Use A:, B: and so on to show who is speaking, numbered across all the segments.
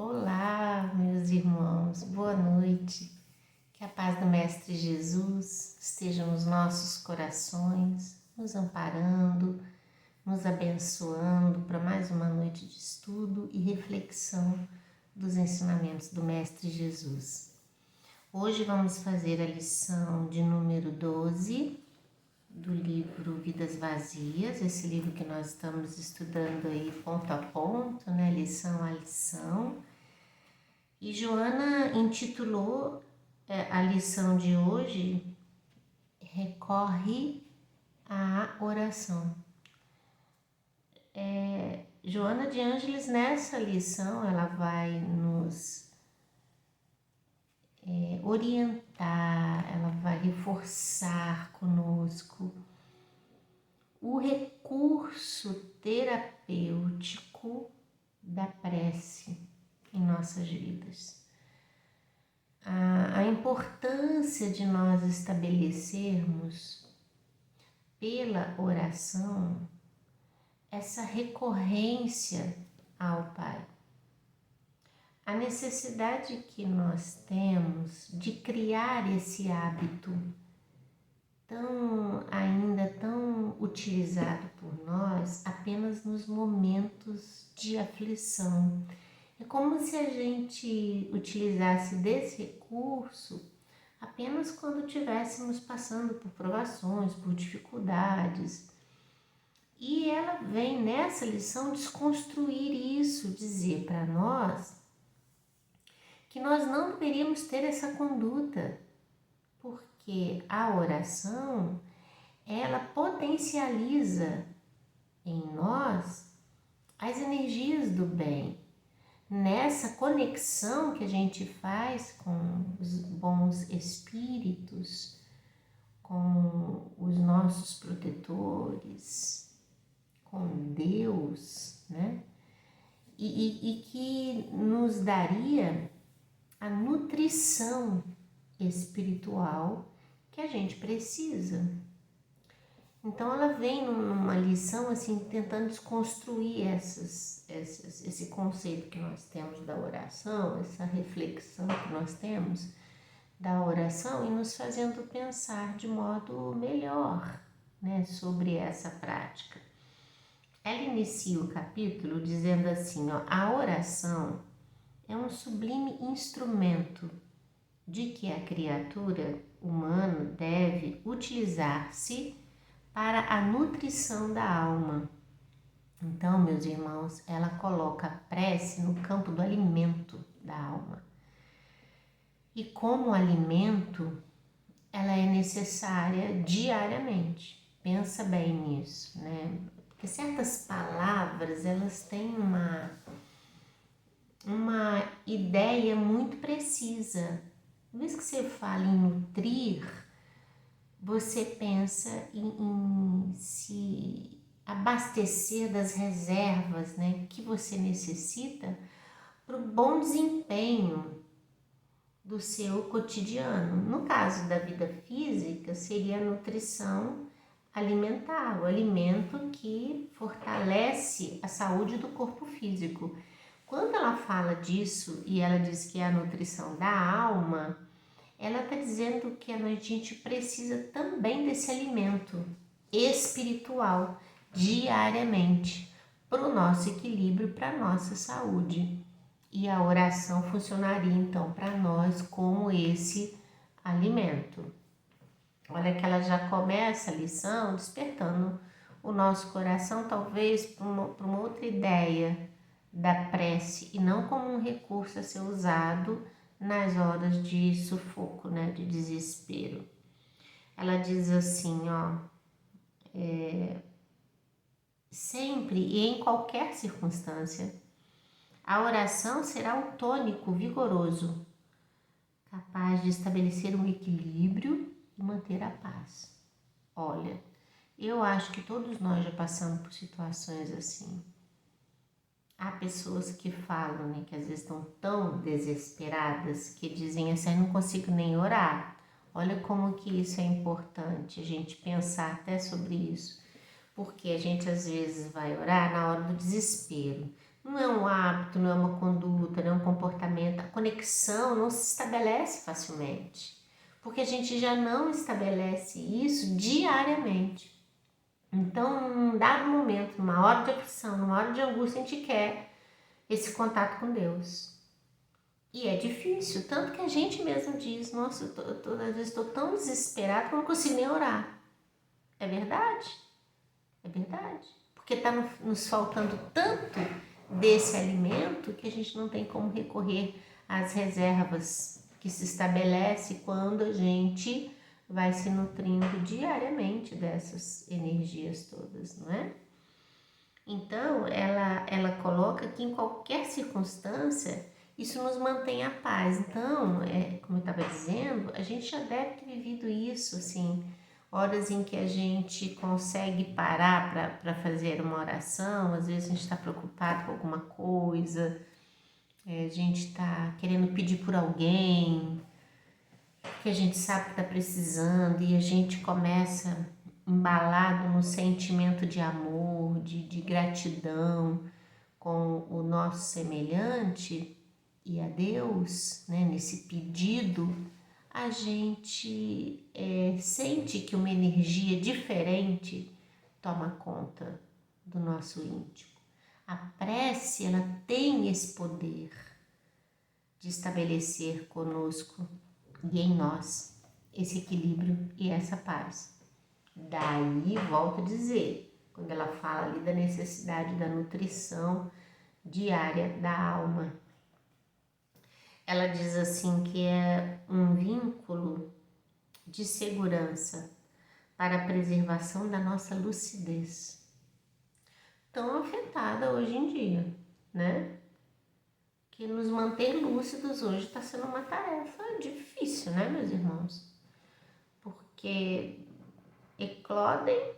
A: Olá, meus irmãos, boa noite. Que a paz do Mestre Jesus esteja nos nossos corações, nos amparando, nos abençoando para mais uma noite de estudo e reflexão dos ensinamentos do Mestre Jesus. Hoje vamos fazer a lição de número 12 do livro Vidas Vazias, esse livro que nós estamos estudando aí ponto a ponto, né, lição a lição. E Joana intitulou a lição de hoje Recorre à Oração. Joana de Ângeles, nessa lição, ela vai nos orientar, ela vai reforçar conosco o recurso terapêutico da prece em nossas vidas. A importância de nós estabelecermos pela oração essa recorrência ao Pai. A necessidade que nós temos de criar esse hábito ainda tão utilizado por nós apenas nos momentos de aflição. É como se a gente utilizasse desse recurso apenas quando estivéssemos passando por provações, por dificuldades. E ela vem nessa lição desconstruir isso, dizer para nós que nós não deveríamos ter essa conduta, porque a oração, ela potencializa em nós as energias do bem. Nessa conexão que a gente faz com os bons espíritos, com os nossos protetores, com Deus, né? E que nos daria a nutrição espiritual que a gente precisa. Então ela vem numa lição assim, tentando desconstruir esse conceito que nós temos da oração, essa reflexão que nós temos da oração e nos fazendo pensar de modo melhor, né, sobre essa prática. Ela inicia o capítulo dizendo assim, a oração é um sublime instrumento de que a criatura humana deve utilizar-se para a nutrição da alma. Então, meus irmãos, ela coloca a prece no campo do alimento da alma. E como alimento, ela é necessária diariamente. Pensa bem nisso, né? Porque certas palavras, elas têm uma ideia muito precisa. Uma vez que você fala em nutrir, você pensa em se abastecer das reservas, né, que você necessita para o bom desempenho do seu cotidiano. No caso da vida física, seria a nutrição alimentar, o alimento que fortalece a saúde do corpo físico. Quando ela fala disso e ela diz que é a nutrição da alma, ela está dizendo que a gente precisa também desse alimento espiritual diariamente para o nosso equilíbrio, para a nossa saúde. E a oração funcionaria então para nós como esse alimento. Olha que ela já começa a lição despertando o nosso coração talvez para uma outra ideia da prece e não como um recurso a ser usado nas horas de sufoco, né, de desespero. Ela diz assim, sempre e em qualquer circunstância, a oração será um tônico vigoroso, capaz de estabelecer um equilíbrio e manter a paz. Olha, eu acho que todos nós já passamos por situações assim. Há pessoas que falam, né, que às vezes estão tão desesperadas que dizem assim, não consigo nem orar. Olha como que isso é importante, a gente pensar até sobre isso. Porque a gente às vezes vai orar na hora do desespero. Não é um hábito, não é uma conduta, não é um comportamento. A conexão não se estabelece facilmente, porque a gente já não estabelece isso diariamente. Então, num dado momento, numa hora de aflição, numa hora de angústia, a gente quer esse contato com Deus. E é difícil, tanto que a gente mesmo diz, nossa, às vezes estou tão desesperado que eu não consigo nem orar. É verdade, é verdade. Porque está nos faltando tanto desse alimento que a gente não tem como recorrer às reservas que se estabelece quando a gente vai se nutrindo diariamente dessas energias todas, não é? Então, ela coloca que em qualquer circunstância, isso nos mantém a paz. Então, como eu estava dizendo, a gente já deve ter vivido isso, assim, horas em que a gente consegue parar para fazer uma oração, às vezes a gente está preocupado com alguma coisa, a gente está querendo pedir por alguém, que a gente sabe que está precisando e a gente começa embalado no sentimento de amor, de gratidão com o nosso semelhante e a Deus, né, nesse pedido, a gente sente que uma energia diferente toma conta do nosso íntimo. A prece, ela tem esse poder de estabelecer conosco e em nós esse equilíbrio e essa paz. Daí, volto a dizer, quando ela fala ali da necessidade da nutrição diária da alma, ela diz assim que é um vínculo de segurança para a preservação da nossa lucidez, tão afetada hoje em dia, né? Que nos manter lúcidos hoje está sendo uma tarefa difícil, né, meus irmãos? Porque eclodem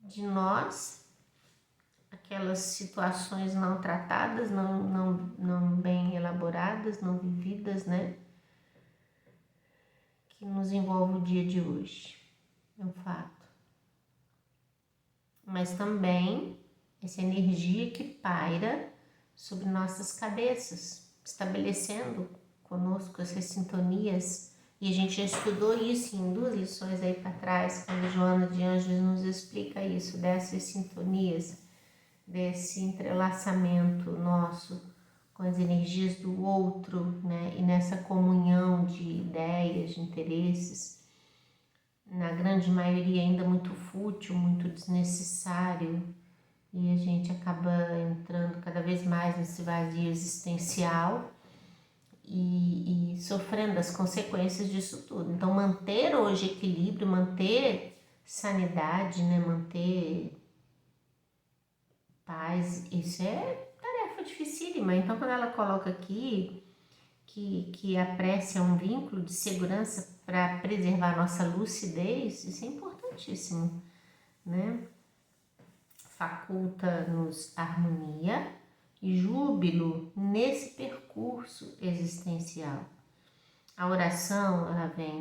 A: de nós aquelas situações não tratadas, não bem elaboradas, não vividas, né? Que nos envolve o dia de hoje, é um fato. Mas também essa energia que paira sobre nossas cabeças, estabelecendo conosco essas sintonias. E a gente já estudou isso em 2 lições aí para trás, quando Joana de Ângeles nos explica isso, dessas sintonias, desse entrelaçamento nosso com as energias do outro, né? E nessa comunhão de ideias, de interesses, na grande maioria ainda muito fútil, muito desnecessário, e a gente acaba entrando cada vez mais nesse vazio existencial e sofrendo as consequências disso tudo. Então, manter hoje equilíbrio, manter sanidade, né? Manter paz, isso é tarefa dificílima. Então, quando ela coloca aqui que a prece é um vínculo de segurança para preservar nossa lucidez, isso é importantíssimo, né? Faculta-nos harmonia e júbilo nesse percurso existencial. A oração,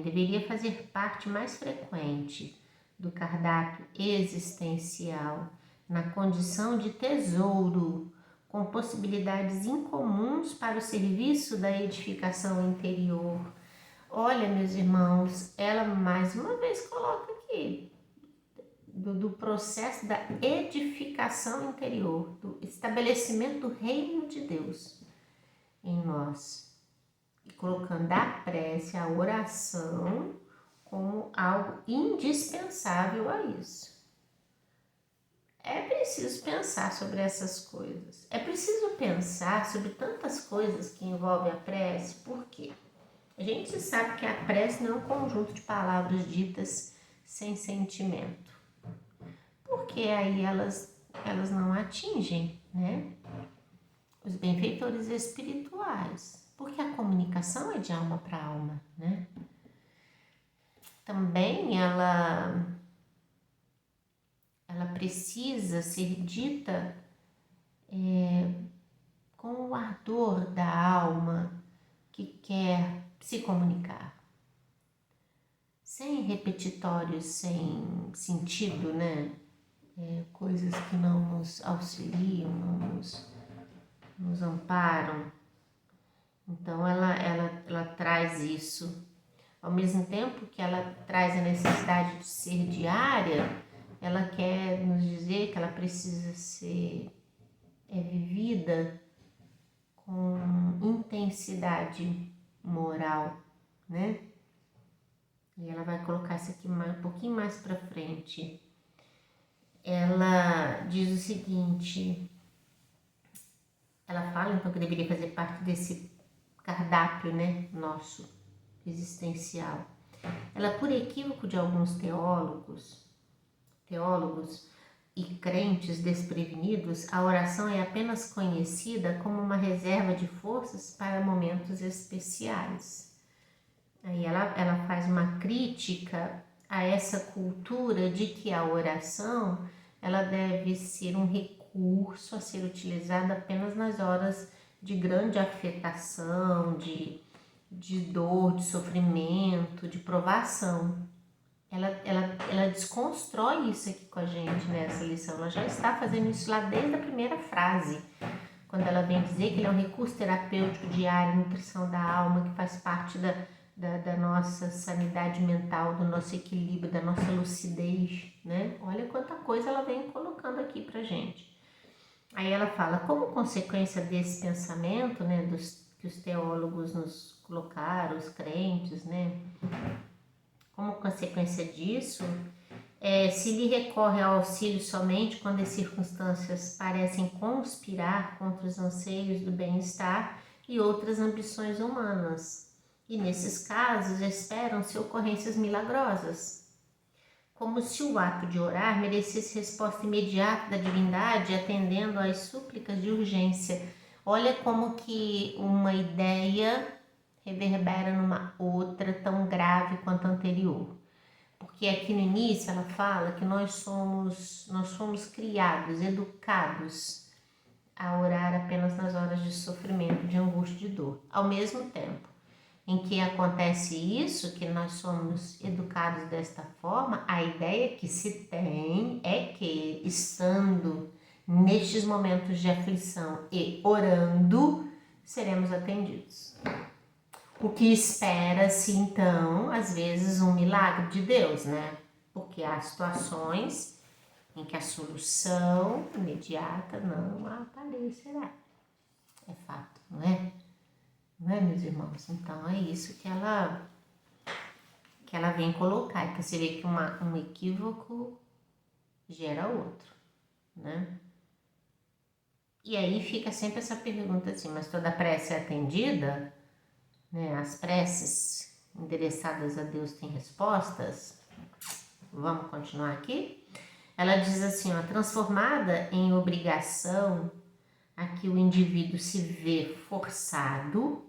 A: deveria fazer parte mais frequente do cardápio existencial, na condição de tesouro, com possibilidades incomuns para o serviço da edificação interior. Olha, meus irmãos, ela mais uma vez coloca aqui, do processo da edificação interior, do estabelecimento do reino de Deus em nós. E colocando a prece, a oração, como algo indispensável a isso. É preciso pensar sobre essas coisas. É preciso pensar sobre tantas coisas que envolvem a prece, por quê? A gente sabe que a prece não é um conjunto de palavras ditas sem sentimento. Porque aí elas não atingem, né, os benfeitores espirituais. Porque a comunicação é de alma para alma, né? Também ela precisa ser dita com o ardor da alma que quer se comunicar. Sem repetitórios, sem sentido, né? Coisas que não nos auxiliam, não amparam. Então ela traz isso. Ao mesmo tempo que ela traz a necessidade de ser diária, ela quer nos dizer que ela precisa ser vivida com intensidade moral, né? E ela vai colocar isso aqui um pouquinho mais para frente. Ela diz o seguinte, ela fala então que deveria fazer parte desse cardápio, né, nosso, existencial. Ela, por equívoco de alguns teólogos e crentes desprevenidos, a oração é apenas conhecida como uma reserva de forças para momentos especiais. Aí ela faz uma crítica a essa cultura de que a oração ela deve ser um recurso a ser utilizado apenas nas horas de grande afetação, de dor, de sofrimento, de provação. Ela desconstrói isso aqui com a gente nessa lição. Ela já está fazendo isso lá desde a primeira frase, quando ela vem dizer que ele é um recurso terapêutico diário, nutrição da alma, que faz parte da nossa sanidade mental, do nosso equilíbrio, da nossa lucidez, né? Olha quanta coisa ela vem colocando aqui pra gente. Aí ela fala, como consequência desse pensamento, né, que os teólogos nos colocaram, os crentes, né? Como consequência disso, se lhe recorre ao auxílio somente quando as circunstâncias parecem conspirar contra os anseios do bem-estar e outras ambições humanas. E nesses casos esperam-se ocorrências milagrosas, como se o ato de orar merecesse resposta imediata da divindade, atendendo às súplicas de urgência. Olha como que uma ideia reverbera numa outra tão grave quanto a anterior. Porque aqui no início ela fala que nós fomos criados, educados a orar apenas nas horas de sofrimento, de angústia e de dor. Ao mesmo tempo em que acontece isso, que nós somos educados desta forma, a ideia que se tem é que, estando nestes momentos de aflição e orando, seremos atendidos. O que espera-se, então, às vezes, um milagre de Deus, né? Porque há situações em que a solução imediata não aparecerá. É fato, não é? Não é, meus irmãos? Então, é isso que ela vem colocar. Então, você vê que um equívoco gera outro, né? E aí fica sempre essa pergunta assim, mas toda prece é atendida? Né? As preces endereçadas a Deus têm respostas? Vamos continuar aqui? Ela diz assim, ó, transformada em obrigação a que o indivíduo se vê forçado,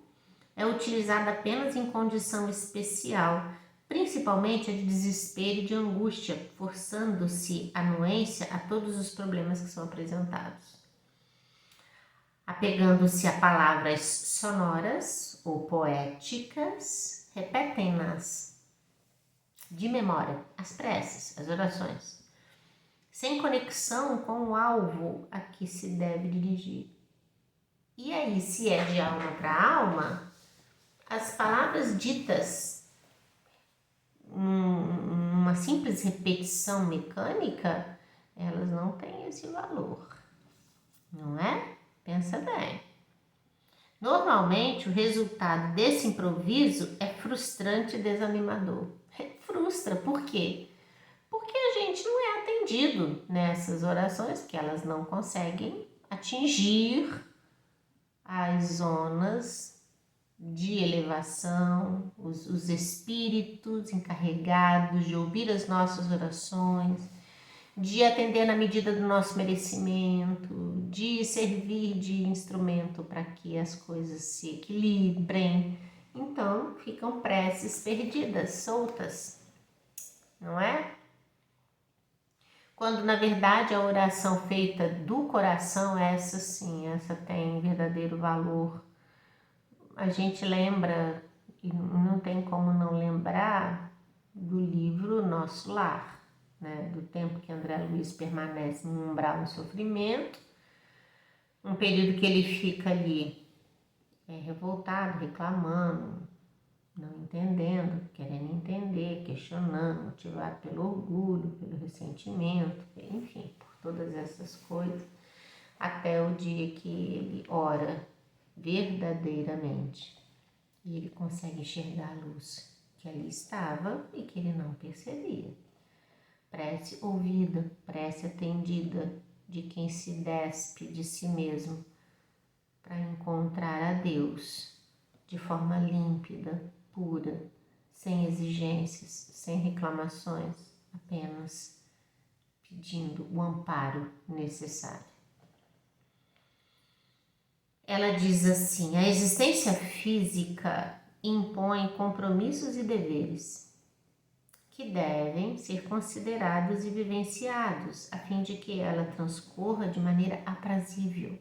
A: é utilizada apenas em condição especial, principalmente a de desespero e de angústia, forçando-se a anuência a todos os problemas que são apresentados. Apegando-se a palavras sonoras ou poéticas, repetem-nas de memória, as preces, as orações, sem conexão com o alvo a que se deve dirigir. E aí, se é de alma para alma, as palavras ditas numa simples repetição mecânica, elas não têm esse valor, não é? Pensa bem. Normalmente, o resultado desse improviso é frustrante e desanimador. Frustra, por quê? Porque a gente não é atendido nessas orações, porque elas não conseguem atingir as zonas de elevação, os espíritos encarregados de ouvir as nossas orações, de atender na medida do nosso merecimento, de servir de instrumento para que as coisas se equilibrem. Então, ficam preces perdidas, soltas, não é? Quando, na verdade, a oração feita do coração, essa sim, essa tem verdadeiro valor. A gente lembra, e não tem como não lembrar, do livro Nosso Lar, né? Do tempo que André Luiz permanece no umbral do sofrimento, Um período que ele fica ali revoltado, reclamando, não entendendo, querendo entender, questionando, motivado pelo orgulho, pelo ressentimento, enfim, por todas essas coisas, até o dia que ele ora verdadeiramente e ele consegue enxergar a luz que ali estava e que ele não percebia. Prece ouvida, prece atendida de quem se despe de si mesmo para encontrar a Deus de forma límpida, pura, sem exigências, sem reclamações, apenas pedindo o amparo necessário. Ela diz assim: a existência física impõe compromissos e deveres que devem ser considerados e vivenciados, a fim de que ela transcorra de maneira aprazível.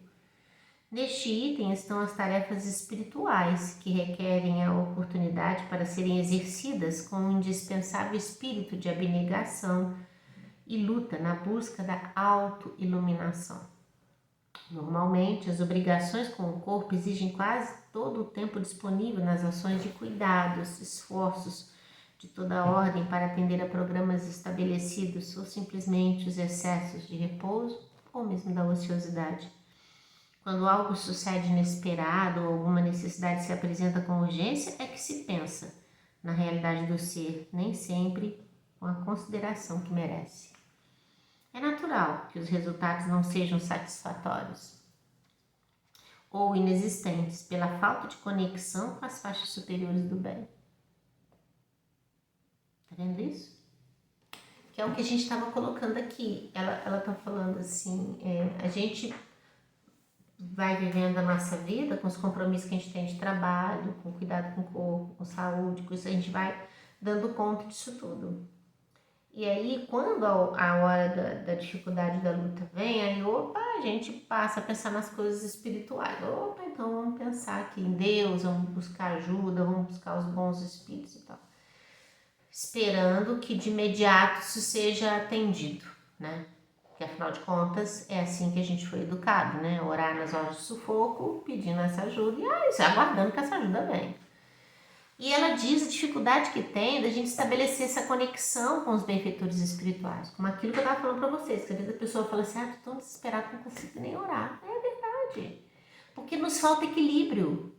A: Neste item estão as tarefas espirituais, que requerem a oportunidade para serem exercidas com um indispensável espírito de abnegação e luta na busca da autoiluminação. Normalmente, as obrigações com o corpo exigem quase todo o tempo disponível nas ações de cuidados, esforços de toda ordem para atender a programas estabelecidos ou simplesmente os excessos de repouso ou mesmo da ociosidade. Quando algo sucede inesperado ou alguma necessidade se apresenta com urgência, é que se pensa na realidade do ser, nem sempre com a consideração que merece. É natural que os resultados não sejam satisfatórios ou inexistentes pela falta de conexão com as faixas superiores do bem. Tá vendo isso? Que é o que a gente estava colocando aqui. Ela tá falando assim, a gente vai vivendo a nossa vida com os compromissos que a gente tem de trabalho, com cuidado com o corpo, com saúde, com isso a gente vai dando conta disso tudo. E aí, quando a hora da dificuldade da luta vem, aí, a gente passa a pensar nas coisas espirituais. Então vamos pensar aqui em Deus, vamos buscar ajuda, vamos buscar os bons espíritos e tal. Esperando que de imediato isso seja atendido, né? Porque afinal de contas é assim que a gente foi educado, né? Orar nas horas de sufoco, pedindo essa ajuda e aguardando que essa ajuda venha. E ela diz a dificuldade que tem da gente estabelecer essa conexão com os benfeitores espirituais, como aquilo que eu estava falando para vocês, que às vezes a pessoa fala assim, tô tão desesperada que não consigo nem orar. É verdade, porque nos falta equilíbrio,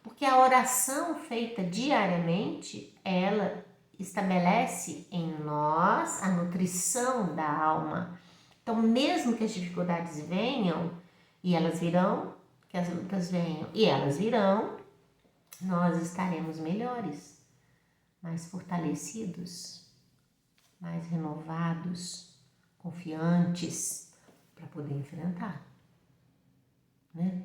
A: porque a oração feita diariamente, ela estabelece em nós a nutrição da alma. Então, mesmo que as dificuldades venham, e elas virão, que as lutas venham, e elas virão, nós estaremos melhores, mais fortalecidos, mais renovados, confiantes para poder enfrentar, né?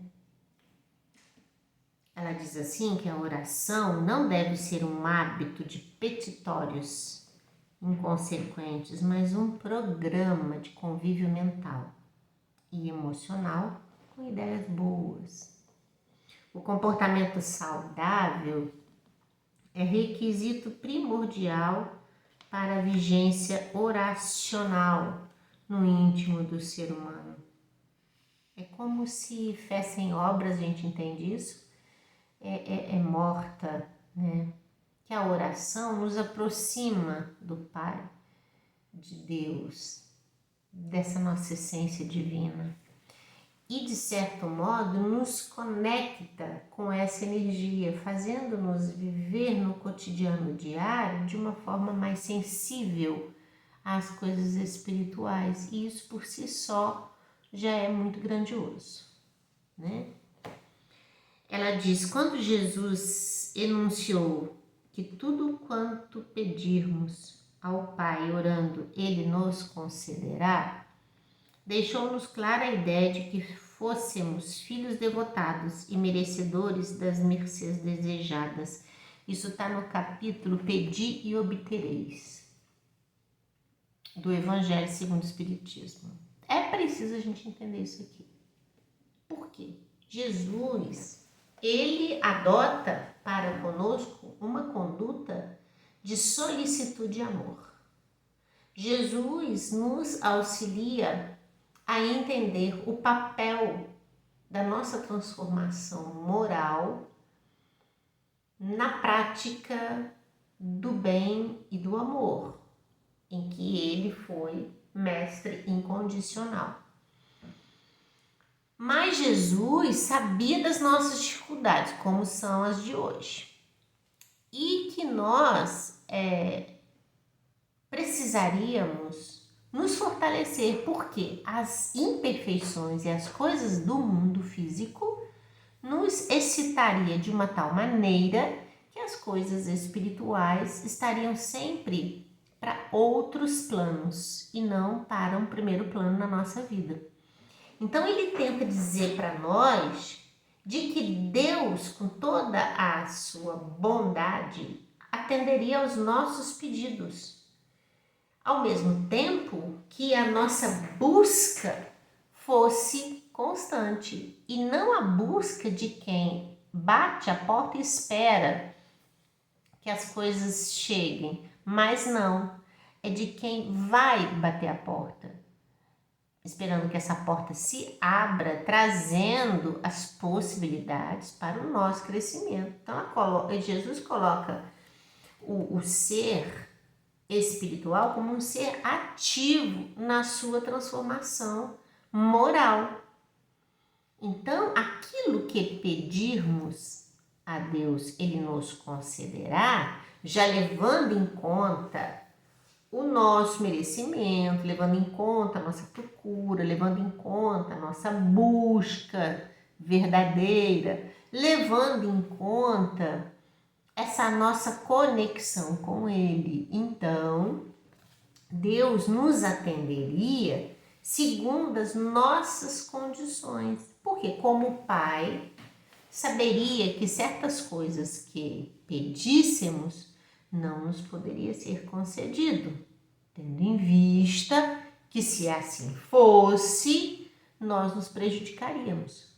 A: Ela diz assim que a oração não deve ser um hábito de petitórios inconsequentes, mas um programa de convívio mental e emocional com ideias boas. O comportamento saudável é requisito primordial para a vigência oracional no íntimo do ser humano. É como se fé sem obras, a gente entende isso, é morta, né? Que a oração nos aproxima do Pai, de Deus, dessa nossa essência divina. E, de certo modo, nos conecta com essa energia, fazendo-nos viver no cotidiano diário de uma forma mais sensível às coisas espirituais. E isso, por si só, já é muito grandioso, né? Ela diz, quando Jesus enunciou que tudo quanto pedirmos ao Pai orando, Ele nos concederá, deixou-nos clara a ideia de que fôssemos filhos devotados e merecedores das mercês desejadas. Isso está no capítulo Pedi e Obtereis, do Evangelho segundo o Espiritismo. É preciso a gente entender isso aqui. Por quê? Jesus, ele adota para conosco uma conduta de solicitude e amor. Jesus nos auxilia a entender o papel da nossa transformação moral na prática do bem e do amor, em que ele foi mestre incondicional. Mas Jesus sabia das nossas dificuldades, como são as de hoje, e que nós precisaríamos nos fortalecer, porque as imperfeições e as coisas do mundo físico nos excitaria de uma tal maneira que as coisas espirituais estariam sempre para outros planos e não para um primeiro plano na nossa vida. Então ele tenta dizer para nós de que Deus, com toda a sua bondade, atenderia aos nossos pedidos, ao mesmo tempo que a nossa busca fosse constante e não a busca de quem bate a porta e espera que as coisas cheguem, mas não, é de quem vai bater a porta, esperando que essa porta se abra, trazendo as possibilidades para o nosso crescimento. Então Jesus coloca o ser espiritual como um ser ativo na sua transformação moral. Então, aquilo que pedirmos a Deus, Ele nos concederá, já levando em conta o nosso merecimento, levando em conta a nossa procura, levando em conta a nossa busca verdadeira, levando em conta essa nossa conexão com Ele. Então, Deus nos atenderia segundo as nossas condições. Porque como Pai, saberia que certas coisas que pedíssemos não nos poderia ser concedido, tendo em vista que se assim fosse, nós nos prejudicaríamos.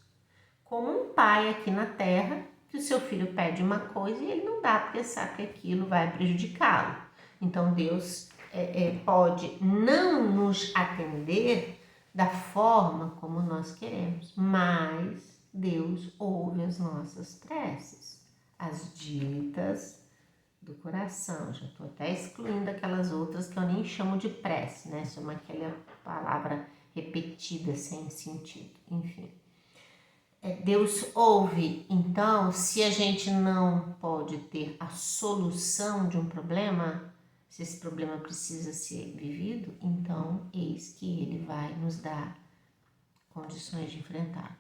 A: Como um pai aqui na terra, que o seu filho pede uma coisa e ele não dá porque sabe que aquilo vai prejudicá-lo. Então Deus pode não nos atender da forma como nós queremos, mas Deus ouve as nossas preces, as ditas do coração. Já estou até excluindo aquelas outras que eu nem chamo de prece, né? Chama aquela palavra repetida sem sentido, enfim. Deus ouve. Então, se a gente não pode ter a solução de um problema, se esse problema precisa ser vivido, então eis que Ele vai nos dar condições de enfrentá-lo.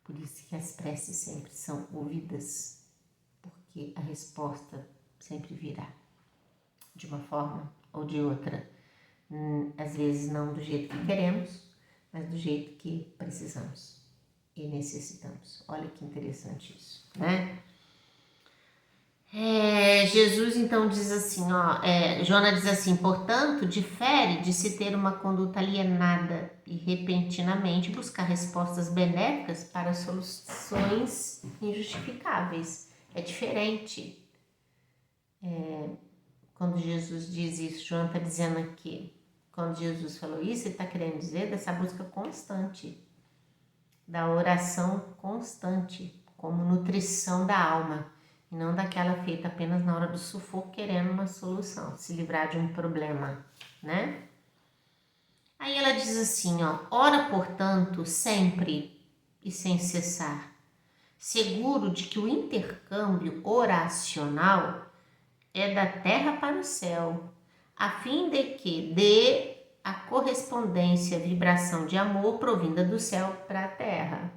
A: Por isso que as preces sempre são ouvidas, porque a resposta sempre virá, de uma forma ou de outra. Às vezes não do jeito que queremos, mas do jeito que precisamos e necessitamos. Olha que interessante isso, né? Jesus então diz assim, Jonas diz assim: portanto, difere de se ter uma conduta alienada e repentinamente buscar respostas benéficas para soluções injustificáveis. É diferente. Quando Jesus diz isso, João está dizendo aqui, quando Jesus falou isso, ele está querendo dizer dessa busca constante, da oração constante, como nutrição da alma. E não daquela feita apenas na hora do sufoco, querendo uma solução, se livrar de um problema, né? Aí ela diz assim, ora, portanto, sempre e sem cessar, seguro de que o intercâmbio oracional é da terra para o céu, a fim de que dê a correspondência, vibração de amor provinda do céu para a terra.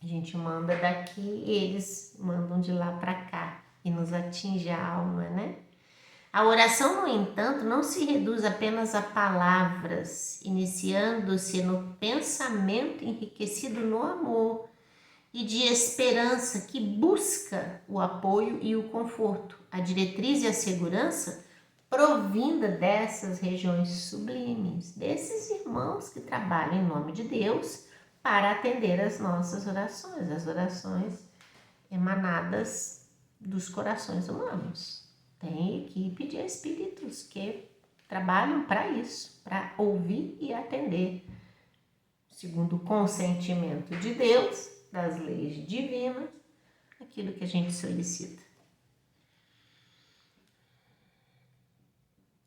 A: A gente manda daqui, eles mandam de lá para cá e nos atinge a alma, né? A oração, no entanto, não se reduz apenas a palavras, iniciando-se no pensamento enriquecido no amor e de esperança que busca o apoio e o conforto, a diretriz e a segurança provinda dessas regiões sublimes, desses irmãos que trabalham em nome de Deus para atender as nossas orações, as orações emanadas dos corações humanos. Tem equipe de espíritos que trabalham para isso, para ouvir e atender segundo o consentimento de Deus, das leis divinas, aquilo que a gente solicita.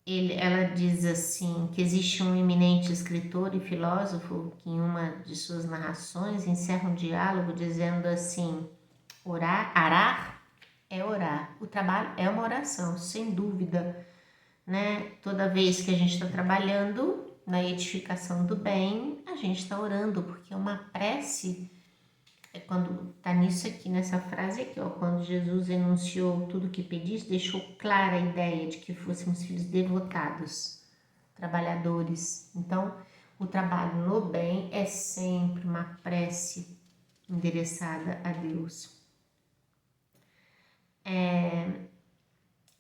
A: Ela diz assim, que existe um eminente escritor e filósofo que em uma de suas narrações encerra um diálogo dizendo assim: arar é orar, o trabalho é uma oração, sem dúvida, né? Toda vez que a gente está trabalhando na edificação do bem, a gente está orando, porque uma prece quando está nisso aqui, nessa frase aqui, ó, quando Jesus enunciou tudo que pediste, deixou clara a ideia de que fôssemos filhos devotados, trabalhadores. Então, o trabalho no bem é sempre uma prece endereçada a Deus.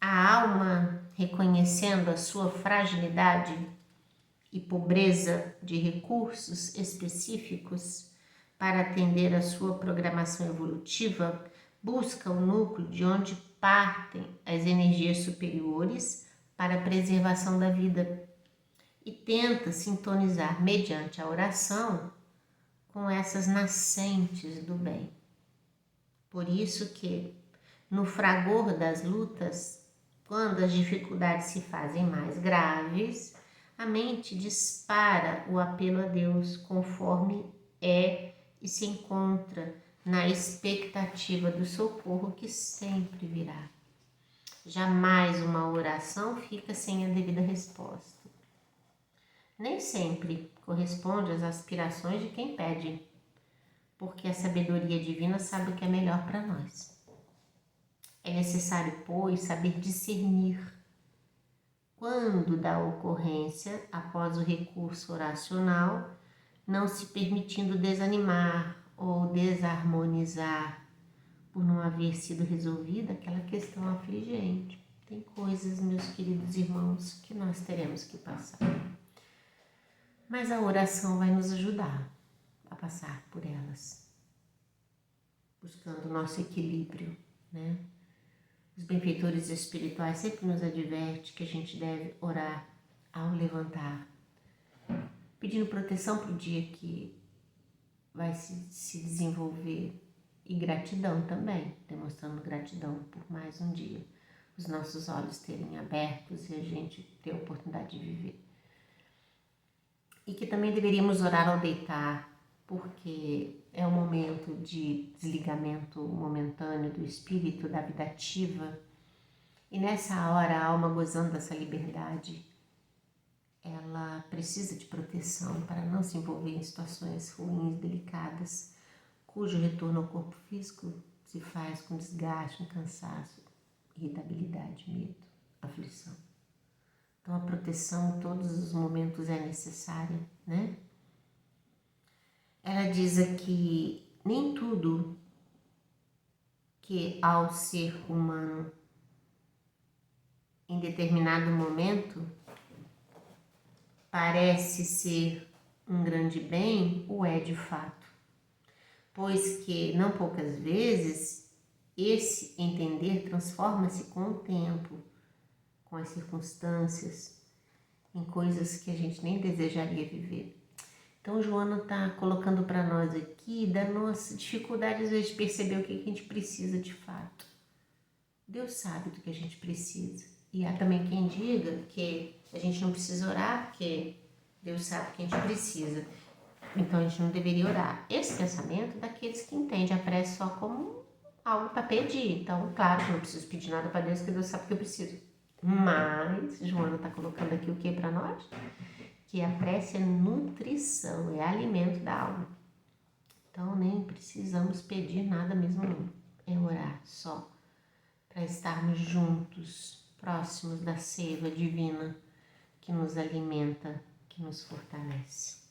A: A alma, reconhecendo a sua fragilidade e pobreza de recursos específicos, para atender à sua programação evolutiva, busca o núcleo de onde partem as energias superiores para a preservação da vida e tenta sintonizar mediante a oração com essas nascentes do bem. Por isso que, no fragor das lutas, quando as dificuldades se fazem mais graves, a mente dispara o apelo a Deus conforme é e se encontra na expectativa do socorro que sempre virá. Jamais uma oração fica sem a devida resposta. Nem sempre corresponde às aspirações de quem pede, porque a sabedoria divina sabe o que é melhor para nós. É necessário, pois, saber discernir quando da ocorrência, após o recurso oracional, não se permitindo desanimar ou desarmonizar por não haver sido resolvida aquela questão afligente. Tem coisas, meus queridos irmãos, que nós teremos que passar. Mas a oração vai nos ajudar a passar por elas, buscando o nosso equilíbrio, né? Os benfeitores espirituais sempre nos advertem que a gente deve orar ao levantar, pedindo proteção para o dia que vai se desenvolver e gratidão também, demonstrando gratidão por mais um dia, os nossos olhos terem abertos e a gente ter a oportunidade de viver. E que também deveríamos orar ao deitar, porque é um momento de desligamento momentâneo do espírito, da vida ativa, e nessa hora a alma, gozando dessa liberdade, ela precisa de proteção para não se envolver em situações ruins, delicadas, cujo retorno ao corpo físico se faz com desgaste, cansaço, irritabilidade, medo, aflição. Então a proteção em todos os momentos é necessária, né? Ela diz aqui, nem tudo que ao ser humano em determinado momento parece ser um grande bem, o é de fato, pois que não poucas vezes esse entender transforma-se com o tempo, com as circunstâncias, em coisas que a gente nem desejaria viver. Então, Joana está colocando para nós aqui da nossa dificuldade, às vezes, de perceber o que a gente precisa de fato. Deus sabe do que a gente precisa. E há também quem diga que a gente não precisa orar, porque Deus sabe o que a gente precisa. Então, a gente não deveria orar. Esse pensamento é daqueles que entendem a prece só como algo para pedir. Então, claro, eu não preciso pedir nada para Deus, porque Deus sabe o que eu preciso. Mas, Joana está colocando aqui o que para nós? Que a prece é nutrição, é alimento da alma. Então, nem precisamos pedir nada mesmo não. É orar só, para estarmos juntos, próximos da seiva divina que nos alimenta, que nos fortalece.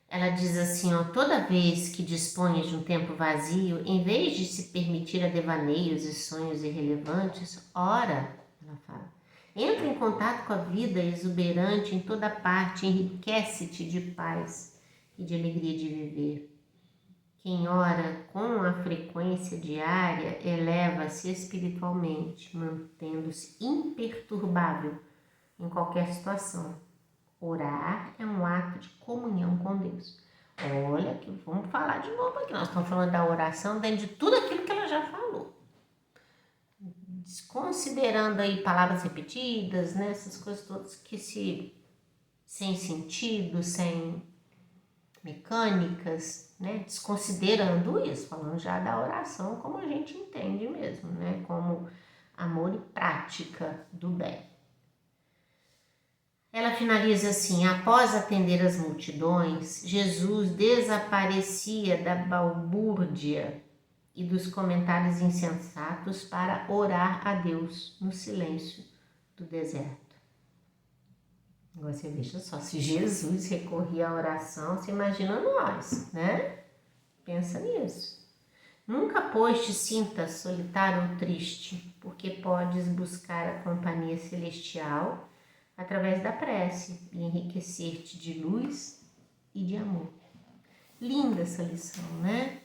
A: Ela diz assim, ó, toda vez que disponha de um tempo vazio, em vez de se permitir a devaneios e sonhos irrelevantes, ora, ela fala, entra em contato com a vida exuberante em toda parte, enriquece-te de paz e de alegria de viver. Quem ora com a frequência diária eleva-se espiritualmente, mantendo-se imperturbável em qualquer situação, Orar é um ato de comunhão com Deus. Olha, que vamos falar de novo aqui. Nós estamos falando da oração dentro de tudo aquilo que ela já falou. Desconsiderando aí palavras repetidas, né? Essas coisas todas que sem sentido, sem mecânicas, né? Desconsiderando isso, falando já da oração como a gente entende mesmo, né? Como amor e prática do bem. Ela finaliza assim: após atender as multidões, Jesus desaparecia da balbúrdia e dos comentários insensatos para orar a Deus no silêncio do deserto. Agora você veja só, se Jesus recorria à oração, você imagina nós, né? Pensa nisso. Nunca, pois, te sintas solitário ou triste, porque podes buscar a companhia celestial através da prece e enriquecer-te de luz e de amor. Linda essa lição, né?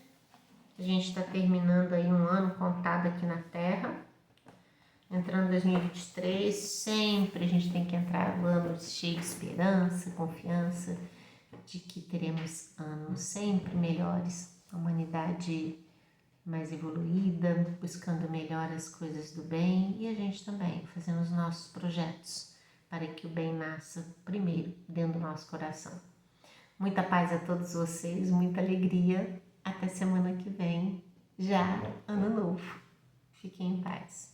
A: A gente está terminando aí um ano contado aqui na Terra, entrando em 2023, sempre a gente tem que entrar no ano cheio de esperança, confiança de que teremos anos sempre melhores, a humanidade mais evoluída, buscando melhor as coisas do bem e a gente também fazendo os nossos projetos para que o bem nasça primeiro dentro do nosso coração. Muita paz a todos vocês, muita alegria. Até semana que vem, já ano novo. Fiquem em paz.